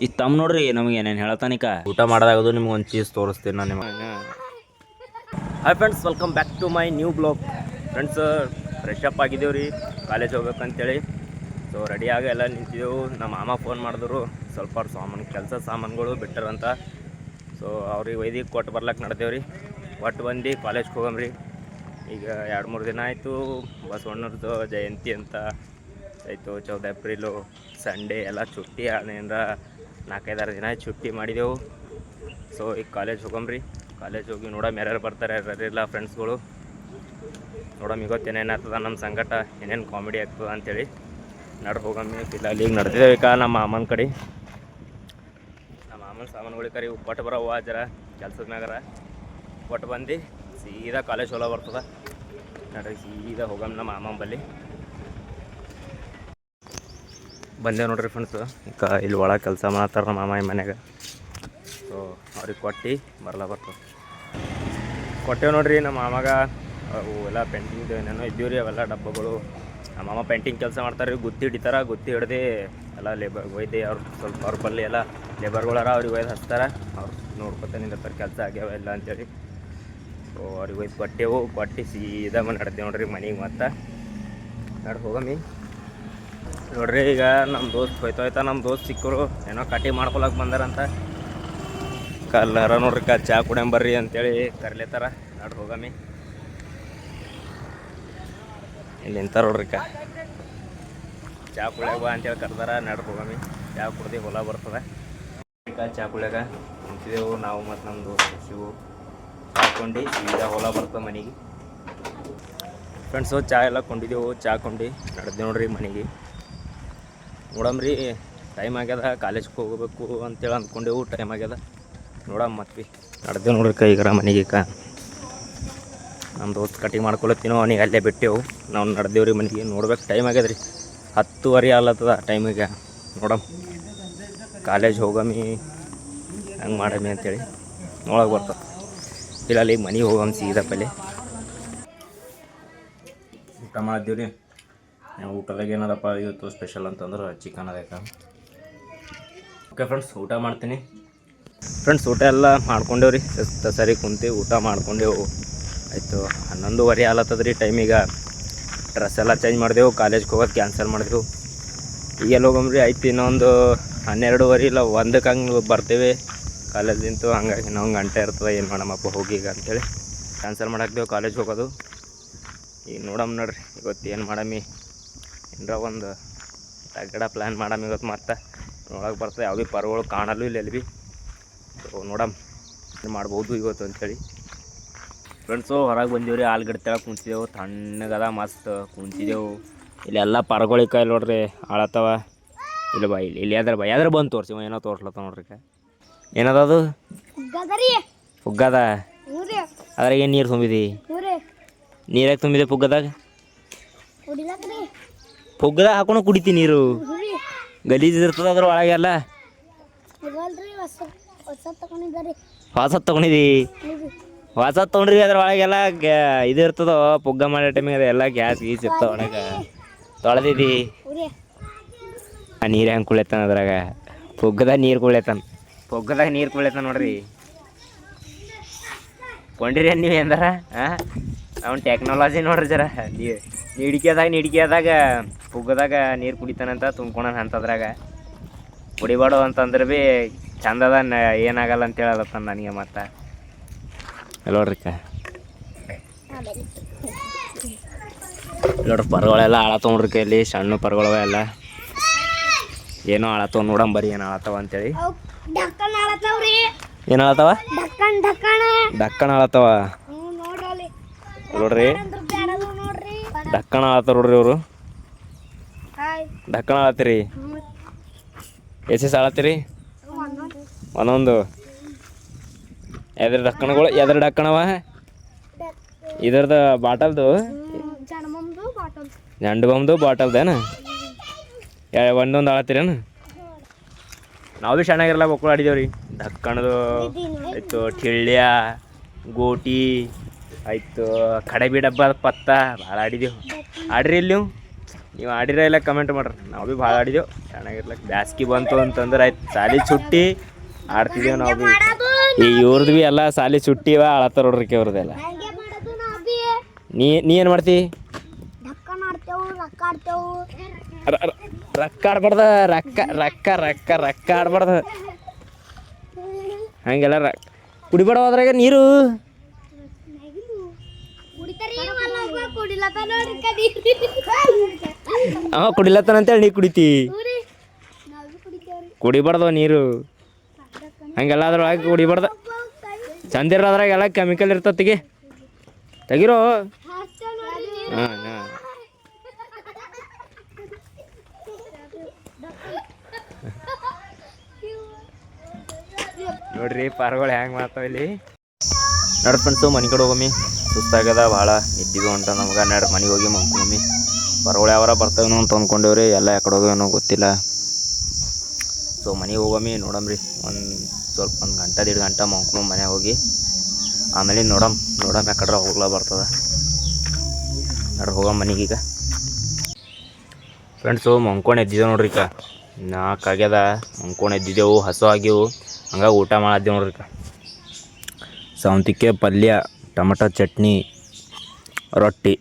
ಈ ತಮ್ಮ ನೋಡ್ರಿ ನಮಗೆ ಏನೇನು ಹೇಳತಾನಿಕ ಊಟ ಮಾಡಿದಾಗದು ನಿಮ್ಗೆ ಒಂದು ಚೀಸ್ ತೋರಿಸ್ತೀನಿ ನಾನು ನಿಮಗೆ. Hi friends, welcome back to my new blog. Friends, fresh up ಆಗಿದ್ದೇವೆ ರೀ, ಕಾಲೇಜ್ ಹೋಗ್ಬೇಕಂತೇಳಿ. ಸೊ ರೆಡಿಯಾಗಿ ಎಲ್ಲ ನಿಂತಿದ್ದೆವು. ನಮ್ಮ ಮಾಮ ಫೋನ್ ಮಾಡಿದ್ರು, ಸ್ವಲ್ಪ ಅವ್ರ ಕೆಲಸ ಸಾಮಾನುಗಳು ಬಿಟ್ಟರಂತ. ಸೊ ಅವ್ರಿಗೆ ವೈದಿಗೆ ಕೊಟ್ಟು ಬರ್ಲಕ್ಕೆ ನಡೆದೇವು ರೀ. ಒಟ್ಟು ಬಂದು ಕಾಲೇಜ್ಗೆ ಹೋಗಮ್ರಿ. ಈಗ 2-3 ದಿನ ಆಯಿತು ಬಸವಣ್ಣವ್ರದ್ದು ಜಯಂತಿ ಅಂತ ಆಯಿತು. 14 ಏಪ್ರಿಲು ಸಂಡೇ ಎಲ್ಲ ಚುಟ್ಟಿ ಆದ್ರಿಂದ 4-5 ದಿನ ಚುಟ್ಟಿ ಮಾಡಿದೆವು. ಸೊ ಈಗ ಕಾಲೇಜ್ ಹೋಗಮ್ರಿ. ಕಾಲೇಜ್ ಹೋಗಿ ನೋಡಮ್ ಯಾರ್ಯಾರು ಬರ್ತಾರೆ, ಯಾರ್ಯಾರಿಲ್ಲ ಫ್ರೆಂಡ್ಸ್ಗಳು. ನೋಡಮ್ ಇವತ್ತೇನೇನಾಗ್ತದ ನಮ್ಮ ಸಂಕಟ, ಏನೇನು ಕಾಮಿಡಿ ಆಗ್ತದ ಅಂಥೇಳಿ ಹೋಗಮ್ಮಿ. ಇಲ್ಲ ಈಗ ನಡೆದಿದ್ದೇವೆ ಈಗ ನಮ್ಮ ಮಾಮನ ಕಡೆ. ನಮ್ಮ ಮಾಮನ ಸಾಮಾನುಗಳಿಗೆ ಕರಿ ಕೊಟ್ಟು ಬರೋ ಜರ ಕೆಲ್ಸದ ಮ್ಯಾಗಾರ ಕೊಟ್ಟು ಬಂದು ಸೀದಾ ಕಾಲೇಜ್ ಹೊಲ ಬರ್ತದ. ನಡ್ರಿ ಸೀದಾ ಹೋಗಮ್ಮ ನಮ್ಮ ಮಾಮನ ಬಲ್ಲಿ. ಬಂದೇವು ನೋಡ್ರಿ ಫ್ರೆಂಡ್ಸ್. ಈಗ ಇಲ್ಲಿ ಒಳಗೆ ಕೆಲಸ ಮಾಡ್ತಾರೆ ನಮ್ಮ ಮಾಮ ಈ ಮನ್ಯಾಗ. ಸೊ ಅವ್ರಿಗೆ ಕೊಟ್ಟು ಬರ್ತದೆ. ಕೊಟ್ಟೇವು ನೋಡ್ರಿ ನಮ್ಮ ಮಾಮಾಗ. ಅವು ಎಲ್ಲ ಪೇಂಟಿಂಗ್ ಏನೇನೋ ಇದ್ದೀವಿ ರೀ, ಅವೆಲ್ಲ ಡಬ್ಬಗಳು. ನಮ್ಮ ಮಾಮ ಪೇಂಟಿಂಗ್ ಕೆಲಸ ಮಾಡ್ತಾರೆ. ಗುತ್ತಿ ಹಿಡಿತಾರೆ, ಗುತ್ತಿ ಹಿಡ್ದು ಎಲ್ಲ ಲೇಬರ್ ಒಯ್ದು ಅವ್ರು ಸ್ವಲ್ಪ ಅವ್ರ ಬಲ್ಲಿ ಎಲ್ಲ ಲೇಬರ್ಗಳಾರ ಅವ್ರಿಗೆ ಒಯ್ದು ಹಚ್ತಾರೆ. ಅವ್ರು ನೋಡ್ಕೊತಾನೆ ನಿಂದಿರ್ತಾರೆ ಕೆಲಸ ಆಗ್ಯಾವ ಎಲ್ಲ ಅಂತೇಳಿ. ಸೊ ಅವ್ರಿಗೆ ಒಯ್ದು ಕೊಟ್ಟು ಸೀದಾ ನಡೆದೇವೆ ನೋಡ್ರಿ ಮನೆಗೆ. ಮತ್ತೆ ಹೋಗಮ್ಮಿ ನೋಡ್ರಿ. ಈಗ ನಮ್ಮ ದೋಸ್ತ್ ಹೋಯ್ತಾ ನಮ್ಮ ದೋಸ್ತ್ ಸಿಕ್ಕರು, ಏನೋ ಕಟಿಂಗ್ ಮಾಡ್ಕೊಳಕ್ಕೆ ಬಂದಾರಂತ. ಕಲ್ಲರ ನೋಡ್ರಿ ಚಾ ಕುಡಿಯಂಬರ್ರಿ ಅಂತೇಳಿ ಕರ್ಲೇತಾರ. ಹೋಗಮ್ಮಿ ಇಲ್ಲಿ ನಿಂತಾರ ನೋಡ್ರಿ ಚಾ ಕುಡಿಯಾಗ ಅಂತೇಳಿ ಕರ್ದಾರ. ಹೋಗಮ್ಮಿ ಚಾ ಕುಡ್ದು ಹೊಲ ಬರ್ತದೆ. ಚಾ ಕುಡಿಯಾಗ ನಿಂತಿದ್ದೆವು ನಾವು ಮತ್ತು ನಮ್ಮ ದೋಸ್ತ್ ಶಿವು. ಕೊಂಡು ಸೀದಾ ಹೊಲ ಬರ್ತದೆ ಮನೆಗೆ. ಫ್ರೆಂಡ್ಸು ಚಾ ಎಲ್ಲ ಕೊಂಡಿದ್ದೆವು. ಚಾ ಕೊಂಡು ನಡೆದೇವು ನೋಡ್ರಿ ಮನೆಗೆ. ನೋಡಮ್ರಿ, ಟೈಮ್ ಆಗ್ಯದ, ಕಾಲೇಜ್ಗೆ ಹೋಗಬೇಕು ಅಂತೇಳಿ ಅಂದ್ಕೊಂಡೆವು. ಟೈಮ್ ಆಗ್ಯದ, ನೋಡಮ್ಮ ಮತ್ತೆ ನಡೆದೇವು ನೋಡ್ರಿ ಈಗಾರ ಮನೆಗೆ. ನಮ್ಮ ದೋಸ್ತ್ ಕಟಿಂಗ್ ಮಾಡ್ಕೊಳತ್ತೀನೋ ಅವನಿಗೆ ಅಲ್ಲೇ ಬಿಟ್ಟೆವು. ನಾವು ನಡೆದೇವ್ರಿ ಮನೆಗೆ. ನೋಡ್ಬೇಕು, ಟೈಮ್ ಆಗ್ಯದ ರೀ, 10:30 ಆಗ್ಲತ್ತದ ಟೈಮಿಗೆ. ನೋಡಮ್ ಕಾಲೇಜ್ ಹೋಗಮ್ಮಿ ಹಂಗೆ ಮಾಡಮ್ಮಿ ಅಂತೇಳಿ ನೋಡಕ್ಕೆ ಬರ್ತದೆ. ಇಲ್ಲ ಅಲ್ಲಿ ಮನೆಗೆ ಹೋಗಮ್ಮ ಸೀದಾ ಪಲ್ಲೆ. ಊಟ ಮಾಡಿದ್ದೀವಿ ರೀ. ಊಟದಾಗ ಏನದಪ್ಪ ಇವತ್ತು ಸ್ಪೆಷಲ್ ಅಂತಂದ್ರೆ ಚಿಕನ್ ಅದಕ್ಕೆ. ಓಕೆ ಫ್ರೆಂಡ್ಸ್, ಊಟ ಮಾಡ್ತೀನಿ. ಫ್ರೆಂಡ್ಸ್, ಊಟ ಎಲ್ಲ ಮಾಡ್ಕೊಂಡೇವ್ರಿ. ಸರಿ ಕುಂತು ಊಟ ಮಾಡ್ಕೊಂಡೆವು. ಆಯಿತು 11:30 ಆಗ್ಲತ್ತದ ರೀ ಟೈಮಿಗೆ. ಡ್ರೆಸ್ ಎಲ್ಲ ಚೇಂಜ್ ಮಾಡಿದೆವು. ಕಾಲೇಜ್ಗೆ ಹೋಗೋದು ಕ್ಯಾನ್ಸಲ್ ಮಾಡಿದೆವು. ಈಗೆಲ್ಲ ಹೋಗಮ್ರಿ. ಆಯ್ತು ಇನ್ನೊಂದು 12:30 ಇಲ್ಲ 1ಕ್ಕೆ ಹಂಗೆ ಬರ್ತೇವೆ ಕಾಲೇಜಿಂತು. ಹಂಗಾಗಿ ಇನ್ನೊಂದು ಗಂಟೆ ಇರ್ತದೆ. ಏನು ಮಾಡಮ್ಮಪ್ಪ ಹೋಗಿ ಈಗ ಅಂತೇಳಿ ಕ್ಯಾನ್ಸಲ್ ಮಾಡಾಕ್ದೇವು ಕಾಲೇಜ್ ಹೋಗೋದು. ಈಗ ನೋಡಮ್ಮ ನೋಡ್ರಿ ಇವತ್ತು ಏನು ಮಾಡಮ್ಮಿ. ಏನರ ಒಂದು ತಗಡ ಪ್ಲ್ಯಾನ್ ಮಾಡಮ್ಮ ಇವತ್ತು. ಮತ್ತೆ ನೋಡೋಕೆ ಬರ್ತದೆ. ಯಾವ ಭೀ ಪರ್ಗಳು ಕಾಣಲ್ಲೂ ಇಲ್ಲ ಎಲ್ಲಿ ಭೀ. ಸೊ ನೋಡಮ್ಮ ಏನು ಮಾಡ್ಬೋದು ಇವತ್ತು ಅಂಥೇಳಿ. ಫ್ರೆಂಡ್ಸು ಹೊರಗೆ ಬಂದೀವ್ರಿ. ಆಲ್ಗಡೆ ತೆಳಗೆ ಕುಂತಿದ್ದೆವು. ತಣ್ಣಗದ ಮಸ್ತ್ ಕುಂತಿದ್ದೆವು. ಇಲ್ಲೆಲ್ಲ ಪರ್ಗಳಿಗೆ ಕಾಯಿ ನೋಡ್ರಿ ಆಳತ್ತವ. ಇಲ್ಲ ಬಾ ಇಲ್ಲಿ ಯಾವ್ದಾರು ಬಂದು ತೋರಿಸಿ. ಏನೋ ತೋರ್ಸ್ಲತ್ತ ನೋಡ್ರಿ. ಏನದ ಅದು ಪುಗ್ಗದ? ಅದ್ರಾಗ ಏನು ನೀರು ತುಂಬಿದಿ? ನೀರಾಗ ತುಂಬಿದೆ ಪುಗ್ಗದಾಗ? ಪುಗ್ಗದಾಗ ಹಾಕೊಂಡು ಕುಡಿತೀನಿ ನೀರು. ಗಲೀಜ್ ಇರ್ತದ ಅದ್ರ ಒಳಗೆಲ್ಲ. ಹೊಸದು ತೊಗೊಂಡಿದ್ದಿ? ಹೊಸದು ತೊಗೊಂಡ್ರಿ. ಅದ್ರ ಒಳಗೆಲ್ಲ ಇದು ಇರ್ತದ. ಪುಗ್ಗ ಮಾಡೋ ಟೈಮಿಗೆ ಅದೆಲ್ಲ ಗ್ಯಾಸ್ ಗೀಸ್ ಇರ್ತಾವ ಒಳಗೆ. ತೊಳೆದಿದ್ದಿ? ಆ ನೀರು ಹೆಂಗೆ ಕುಳಿತಾನ ಅದ್ರಾಗ? ಪುಗ್ಗದಾಗ ನೀರು ಕುಳಿತಾನ ನೋಡ್ರಿ. ಕೊಂಡಿರಿ ನೀವು ಎಂದಾರ? ಅವ್ನು ಟೆಕ್ನಾಲಜಿ ನೋಡ್ರಿ ಜರ. ನಿಡಿಕೆದಾಗ ಪುಗ್ಗದಾಗ ನೀರು ಕುಡಿತಾನಂತ ತುಂಬ್ಕೊಳ ಅಂತದ್ರಾಗ. ಕುಡಿಬಾರ್ದು ಅಂತಂದ್ರೆ ಭೀ ಚಂದದ ಏನಾಗಲ್ಲ ಅಂತ ಹೇಳಲತ್ತ ನನಗೆ. ಮತ್ತು ನೋಡ್ರಿ ನೋಡ್ರಿ ಪರ್ಗಳೆಲ್ಲ ಆಳತ್ತವ್ರಿ ಕೈಯಲ್ಲಿ. ಸಣ್ಣ ಪರ್ಗಳವ ಎಲ್ಲ ಏನೋ ಆಳತ್ತವ. ನೋಡಂಬರಿ ಏನು ಆಳತ್ತವ ಅಂತೇಳಿ. ಏನು ಆಳತ್ತವ? ಡಕ್ಕಣ ಆಳತ್ತವ ನೋಡ್ರಿ. ಡಕ್ಕಣ ಆಳತ್ತವ ನೋಡ್ರಿ ಇವರು. ಡಕ್ಕಣ ಆಳತ್ತೀರಿ? ಎಷ್ಟೆಷ್ಟು ಆಳತ್ತೀರಿ? ಒಂದೊಂದು ಎದ್ರ ಡಕ್ಕಣವ? ಇದ್ರದ್ದು ಬಾಟಲ್ದು? ಜಂಡು ಬಾಂಬ್ದು ಬಾಟಲ್ದೇನು? ಒಂದೊಂದು ಆಳತ್ತೀರೇನು? ನಾವು ಭೀ ಚೆನ್ನಾಗಿರಲ್ಲ ಮಕ್ಕಳು ಆಡಿದೇವ್ರಿ. ಡಕ್ಕಣದು ಆಯಿತು, ಠಿಳ್ಯ, ಗೋಟಿ ಆಯಿತು, ಕಡಬಿ ಡಬ್ಬ, ಪತ್ತ ಭಾಳ ಆಡಿದೆವು. ಆಡ್ರಿ ಇಲ್ಲಿ ನೀವು? ನೀವು ಆಡಿರ ಇಲ್ಲ ಕಮೆಂಟ್ ಮಾಡ್ರಿ. ನಾವು ಭೀ ಭಾಳ ಆಡಿದೆವು, ಚೆನ್ನಾಗಿರ್ಲಕ್ಕೆ. ಬ್ಯಾಸ್ಗಿ ಬಂತು ಅಂತಂದ್ರೆ ಆಯ್ತು, ಸಾಲಿ ಚುಟ್ಟಿ ಆಡ್ತಿದ್ದೇವೆ ನಾವು ಭೀ. ಈ ಇವ್ರದ್ದು ಭೀ ಎಲ್ಲ ಸಾಲಿ ಚುಟ್ಟಿವ ಆಳತ್ತಾರ ನೋಡ್ರಿಕೆ ಅವ್ರದ್ದೆಲ್ಲ. ನೀ ಏನು ಮಾಡ್ತಿ? ರೊಕ್ಕ ಆಡ್ಬಾರ್ದ, ರೊಕ್ಕ ಆಡ್ಬಾರ್ದ ಹಂಗೆಲ್ಲ. ಕುಡಿಬೇಡ ಅದ್ರಾಗ ನೀರು. ಕುಡಿಲತ್ತಾನ ಅಂತೇಳಿ ನೀ ಕುಡಿತಿ. ಕುಡಿಬಾರ್ದು ನೀರು ಹಂಗೆಲ್ಲ, ಅದ್ರೊಳಗೆ ಕುಡಿಬಾರ್ದ. ಚಂದ ಇರೋದ್ರಾಗ ಎಲ್ಲ ಕೆಮಿಕಲ್ ಇರ್ತತಿಗೆ, ತೆಗಿರೋ. ಹಾಂ ನೋಡ್ರಿ ಪಾರ್ಗಳು ಹೆಂಗೆ ಮಾಡ್ತಾವ ಇಲ್ಲಿ. ನಡ್ಪಂತು ಮನೆ ಕಡೆ ಹೋಗಮ್ಮಿ, ಸುಸ್ತಾಗ್ಯದ ಭಾಳ, ನಿದ್ದಿಗೂ ಹೊಂಟ ನಮ್ಗೆ. ಮನೆಗೆ ಹೋಗಿ ಮಲ್ಕೊಮ್ಮಿ. ಪಾರ್ಗಳು ಯಾವಾರ ಬರ್ತಾವೇನೋ ಅಂತ ಅಂದ್ಕೊಂಡೇವ್ರಿ, ಎಲ್ಲ ಯಾಕಡೆ ಹೋಗ್ಯಾನೋ ಗೊತ್ತಿಲ್ಲ. ಸೊ ಮನೆಗೆ ಹೋಗಮ್ಮಿ, ನೋಡಮ್ರಿ. ಒಂದು ಗಂಟೆ 1.5 ಗಂಟೆ ಮಲ್ಕೊಂಡು ಮನೆಗೆ ಹೋಗಿ ಆಮೇಲೆ ನೋಡಮ್ ಯಾಕಡ್ರ ಹೋಗ್ಲಾ ಬರ್ತದ. ಹೋಗಮ್ಮ ಮನೆಗೀಗ. ಫ್ರೆಂಡ್ಸು ಮಂಕೊಂಡು ಎದ್ದಿದ್ದೇವೆ ನೋಡ್ರಿ. 4 ಆಗ್ಯದ, ಮಂಕೊಂಡು ಎದ್ದಿದ್ದೆವು, ಹಸು ಆಗ್ಯವು. ಹಂಗಾಗಿ ಊಟ ಮಾಡಿದ್ದೆವು ನೋಡ್ರಿ. ಸೌಂತಿಕಾಯಿ ಪಲ್ಯ, ಟೊಮಟೊ ಚಟ್ನಿ, ರೊಟ್ಟಿ.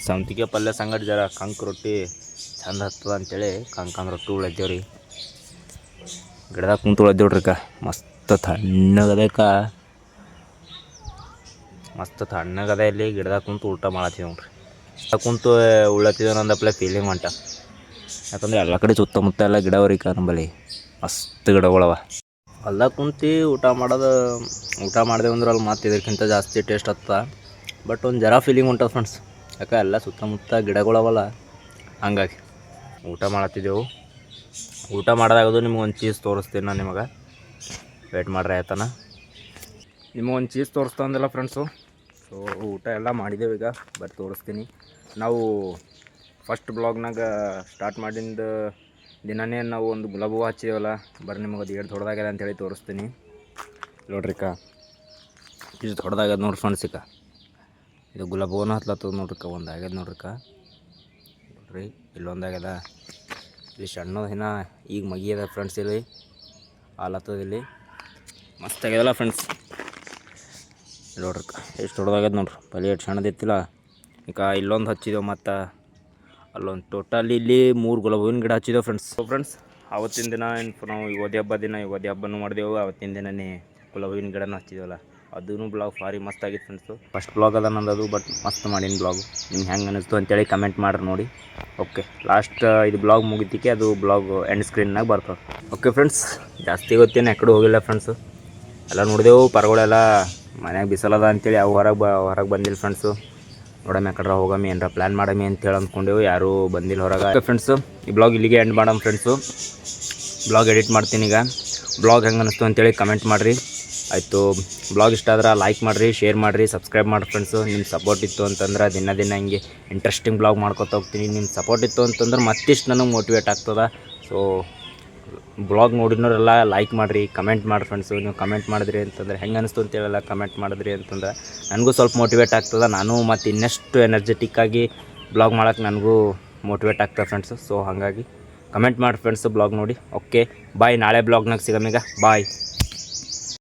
ಸೌಂತಿಕಾಯಿ ಪಲ್ಯ ಸಂಗಡ ಜರ ಕಂಕ್ ರೊಟ್ಟಿ ಚಂದ ಹತ್ತದ ಅಂತೇಳಿ ಕಂಕ್ ರೊಟ್ಟಿ ಉಳಿದ್ದೇವ್ರಿ. ಗಿಡದಾಗ ಕುಂತು ಉಳಿದ್ದೇವ್ರಿ. ಮಸ್ತ್ ತಣ್ಣಗದ ಇಲ್ಲಿ ಗಿಡದಾಗ ಕುಂತು ಊಟ ಮಾಡತ್ತೀವಿ ನೋಡ್ರಿ. ಕುಂತು ಉಳ್ಳತ್ತಿದ್ದೇವೆ ಅನ್ನೋದಪ್ಲೆ ಫೀಲಿಂಗ್ ಹೊಂಟ. ಯಾಕಂದ್ರೆ ಎಲ್ಲ ಕಡೆ ಸುತ್ತಮುತ್ತ ಎಲ್ಲ ಗಿಡವ್ರಿ ನಮ್ಮಲ್ಲಿ, ಮಸ್ತ್ ಗಿಡಗಳವ. ಹೊಲ್ದಾಗ ಕುಂತು ಊಟ ಮಾಡಿದೆವು ಅಂದ್ರೆ ಅಲ್ಲಿ ಮತ್ತೆ ಇದಕ್ಕಿಂತ ಜಾಸ್ತಿ ಟೇಸ್ಟ್ ಹತ್ತದ. ಬಟ್ ಒಂದು ಜರ ಫೀಲಿಂಗ್ ಹೊಂಟದ ಫ್ರೆಂಡ್ಸ್. ಯಾಕೆ ಎಲ್ಲ ಸುತ್ತಮುತ್ತ ಗಿಡಗಳವಲ್ಲ, ಹಂಗಾಗಿ ಊಟ ಮಾಡತ್ತಿದ್ದೆವು. ಊಟ ಮಾಡೋದಾಗೋದು ನಿಮ್ಗೊಂದು ಚೀಸ್ ತೋರಿಸ್ತೀನಿ ನಾನು ನಿಮಗೆ. ವೇಟ್ ಮಾಡ್ರಿ ಆಯ್ತಾನ. ನಿಮಗೊಂದು ಚೀಸ್ ತೋರಿಸ್ತಂದಿಲ್ಲ ಫ್ರೆಂಡ್ಸು. ಸೊ ಊಟ ಎಲ್ಲ ಮಾಡಿದ್ದೇವೆ ಈಗ, ಬಟ್ ತೋರಿಸ್ತೀನಿ. ನಾವು ಫಸ್ಟ್ ಬ್ಲಾಗ್ನಾಗ ಸ್ಟಾರ್ಟ್ ಮಾಡಿದ ದಿನವೇ ನಾವು ಒಂದು ಗುಲಾಬಿ ಹೂವು ಹಚ್ಚಿದೇವಲ್ಲ, ಬರ್ರಿ ನಿಮಗೆ ಅದು ಎಷ್ಟು ದೊಡ್ಡದಾಗ್ಯದ ಅಂತೇಳಿ ತೋರಿಸ್ತೀನಿ. ನೋಡ್ರಿಕ ಇಷ್ಟು ದೊಡ್ಡದಾಗ್ಯದ ನೋಡ್ರಿ ಫ್ರೆಂಡ್ಸ್. ಇದು ಗುಲಾಬಿ ಹೂವನ ಹತ್ಲತ್ತದ ನೋಡ್ರಿಕ. ಒಂದು ಆಗ್ಯದ ನೋಡ್ರಿಕ. ನೋಡ್ರಿ ಇಲ್ಲೊಂದಾಗ್ಯದ. ಇಲ್ಲಿ ಸಣ್ಣದು ಇನ್ನ ಈಗ ಮಗಿಯದ ಫ್ರೆಂಡ್ಸ್. ಇಲ್ಲಿ ಹಾಲತ್ತದ, ಇಲ್ಲಿ ಮಸ್ತ್ ಆಗ್ಯದಲ್ಲ ಫ್ರೆಂಡ್ಸ್. ನೋಡ್ರಿ ಎಷ್ಟು ದೊಡ್ಡದಾಗ್ಯದ ನೋಡ್ರಿ. ಪಲ್ಯ ಎಷ್ಟು ಸಣ್ಣದಿತ್ತಿಲ್ಲ. ಈಗ ಇಲ್ಲೊಂದು ಹಚ್ಚಿದೆವು, ಮತ್ತು ಅಲ್ಲೊಂದು ಟೋಟಲ್ ಇಲ್ಲಿ 3 ಗುಲಾಬಿ ಹೂವಿನ ಗಿಡ ಹಚ್ಚಿದೆವು ಫ್ರೆಂಡ್ಸ್. ಆವತ್ತಿನ ದಿನ ನಾವು ಯುಗಾದಿ ಹಬ್ಬನೂ ಮಾಡಿದೆವು. ಆವತ್ತಿನ ದಿನನೇ ಗುಲಾಬಿ ಹೂವಿನ ಗಿಡನೂ ಹಚ್ಚಿದೇವಲ್ಲ, ಅದೂ ಬ್ಲಾಗ್ ಭಾರಿ ಮಸ್ತ್ ಆಗಿತ್ತು ಫ್ರೆಂಡ್ಸು. ಫಸ್ಟ್ ಬ್ಲಾಗ್ ಅದ ನಂದು, ಬಟ್ ಮಸ್ತ್ ಮಾಡೀನಿ ಬ್ಲಾಗು. ನಿಮ್ಗೆ ಹೆಂಗೆ ಅನ್ನಿಸ್ತು ಅಂತೇಳಿ ಕಮೆಂಟ್ ಮಾಡ್ರಿ ನೋಡಿ. ಓಕೆ, ಲಾಸ್ಟ್ ಇದು ಬ್ಲಾಗ್ ಮುಗಿತಿಕೆ ಅದು ಬ್ಲಾಗ್ ಎಂಡ್ ಸ್ಕ್ರೀನ್ನಾಗ ಬರ್ತದೆ. ಓಕೆ ಫ್ರೆಂಡ್ಸ್, ಜಾಸ್ತಿ ಗೊತ್ತೇನು ಯಾಕಡೆ ಹೋಗಿಲ್ಲ ಫ್ರೆಂಡ್ಸು. ಎಲ್ಲ ನೋಡಿದೆವು. ಪರಗಳೆಲ್ಲ ಮನ್ಯಾಗ ಬಿಸಿಲದ ಅಂತೇಳಿ ಅವು ಹೊರಗೆ ಬಂದಿಲ್ಲ ಫ್ರೆಂಡ್ಸು. ನೋಡಮ್ಮ ಯಾಕಡ್ರ ಹೋಗಮ್ಮಿ, ಏನಾರ ಪ್ಲ್ಯಾನ್ ಮಾಡಮ್ಮಿ ಅಂತೇಳಿ ಅಂದ್ಕೊಂಡೆವು. ಯಾರೂ ಬಂದಿಲ್ಲ ಹೊರಗೆ. ಓಕೆ ಫ್ರೆಂಡ್ಸು, ಈ ಬ್ಲಾಗ್ ಇಲ್ಲಿಗೆ ಎಂಡ್ ಮಾಡಮ್ಮ ಫ್ರೆಂಡ್ಸು. ಬ್ಲಾಗ್ ಎಡಿಟ್ ಮಾಡ್ತೀನಿ ಈಗ. ಬ್ಲಾಗ್ ಹೆಂಗೆ ಅನ್ನಿಸ್ತು ಅಂತೇಳಿ ಕಮೆಂಟ್ ಮಾಡಿರಿ ಆಯಿತು. ಬ್ಲಾಗ್ ಇಷ್ಟ ಆದ್ರೆ ಲೈಕ್ ಮಾಡಿರಿ, ಶೇರ್ ಮಾಡಿರಿ, ಸಬ್ಸ್ಕ್ರೈಬ್ ಮಾಡಿ ಫ್ರೆಂಡ್ಸು. ನಿಮ್ಮ ಸಪೋರ್ಟ್ ಇತ್ತು ಅಂತಂದ್ರೆ ದಿನ ಹಿಂಗೆ ಇಂಟ್ರೆಸ್ಟಿಂಗ್ ಬ್ಲಾಗ್ ಮಾಡ್ಕೊತಾ ಹೋಗ್ತೀನಿ. ನಿಮ್ಮ ಸಪೋರ್ಟ್ ಇತ್ತು ಅಂತಂದ್ರೆ ಮತ್ತಿಷ್ಟು ನನಗೆ ಮೋಟಿವೇಟ್ ಆಗ್ತದೆ. ಸೊ ಬ್ಲಾಗ್ ನೋಡಿನವರೆಲ್ಲ ಲೈಕ್ ಮಾಡಿರಿ, ಕಮೆಂಟ್ ಮಾಡಿರಿ ಫ್ರೆಂಡ್ಸು. ನೀವು ಕಮೆಂಟ್ ಮಾಡಿದ್ರಿ ಅಂತಂದ್ರೆ ಹೆಂಗೆ ಅನ್ನಿಸ್ತು ಅಂತೇಳೆಲ್ಲ ಕಮೆಂಟ್ ಮಾಡಿದ್ರಿ ಅಂತಂದ್ರೆ ನನಗೂ ಸ್ವಲ್ಪ ಮೋಟಿವೇಟ್ ಆಗ್ತದೆ. ನಾನು ಮತ್ತು ಇನ್ನಷ್ಟು ಎನರ್ಜೆಟಿಕ್ಕಾಗಿ ಬ್ಲಾಗ್ ಮಾಡೋಕ್ಕೆ ನನಗೂ ಮೋಟಿವೇಟ್ ಆಗ್ತದೆ ಫ್ರೆಂಡ್ಸು. ಸೊ ಹಾಗಾಗಿ ಕಮೆಂಟ್ ಮಾಡಿ ಫ್ರೆಂಡ್ಸು ಬ್ಲಾಗ್ ನೋಡಿ. ಓಕೆ ಬಾಯ್, ನಾಳೆ ಬ್ಲಾಗ್ನಾಗ ಸಿಗಮ್ಮೀಗ. ಬಾಯ್.